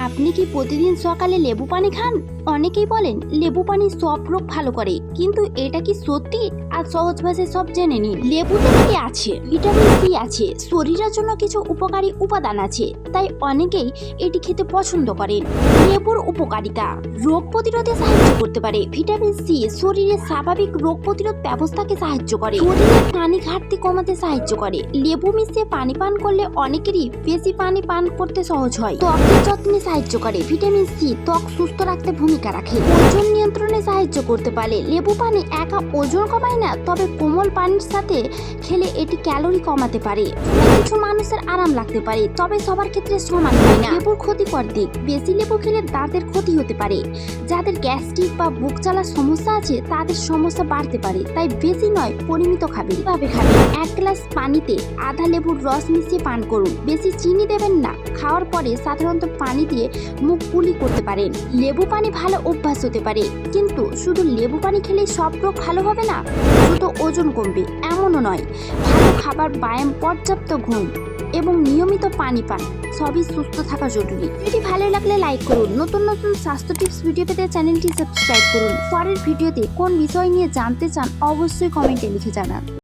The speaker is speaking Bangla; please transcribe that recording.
আপনি কি প্রতিদিন সকালে লেবু পানি খান? অনেকেই বলেন লেবু পানি সব রোগ ভালো করে, কিন্তু এটা কি সত্যি? আর সহজ ভাষায় সব জেনে নিন। লেবুতে কি আছে? ভিটামিন সি আছে, শরীরের জন্য কিছু উপকারী উপাদান আছে, তাই অনেকেই এটি খেতে পছন্দ করেন। লেবুর উপকারিতা: রোগ প্রতিরোধে সাহায্য করতে পারে। ভিটামিন সি শরীরের স্বাভাবিক রোগ প্রতিরোধ ব্যবস্থাকে সাহায্য করে। শরীরে পানি ঘাটতি কমাতে সাহায্য করে। লেবু মিশিয়ে পানি পান করলে অনেকেরই বেশি পানি পান করতে সহজ হয়। ত্বকের যত্নে সাহায্য করে। ভিটামিন সি ত্বক সুস্থ রাখতে ভূমিকা রাখে। ওজন নিয়ন্ত্রণে সাহায্য করতে পারে। লেবু পানি একা ওজন কমায় না, তবে কোমল পানির সাথে খেলে এটি ক্যালোরি কমাতে পারে। কিছু মানুষের আরাম লাগতে পারে, তবে সবার ক্ষেত্রে সমান হয় না। লেবুর ক্ষতিকর দিক: বেশি লেবু খেলে দাঁতের ক্ষতি হতে পারে। যাদের গ্যাস্ট্রিক বা বুক জ্বালার সমস্যা আছে তাদের সমস্যা বাড়তে পারে, তাই বেশি নয়, পরিমিত খাবে। কিভাবে খাবেন? এক গ্লাস পানিতে আধা লেবুর রস মিশিয়ে পান করুন। বেশি চিনি দেবেন না। খাওয়ার পরে সাধারণত পানি দিয়ে মুখ কুলি করতে পারেন। লেবু পানি ভালো অভ্যাস হতে পারে, কিন্তু শুধু লেবু পানি খেলে সব রোগ ভালো হবে না। শুধু ওজন কমবে এমনও নয়। ভালো খাবার, ব্যায়াম, পর্যাপ্ত ঘুম এবং নিয়মিত পানি পান সবই সুস্থ থাকা জরুরি। ভিডিওটি ভালো লাগলে লাইক করুন। নতুন নতুন স্বাস্থ্য টিপস ভিডিও পেতে চ্যানেলটি সাবস্ক্রাইব করুন। পরের ভিডিওতে কোন বিষয় নিয়ে জানতে চান অবশ্যই কমেন্টে লিখে জানান।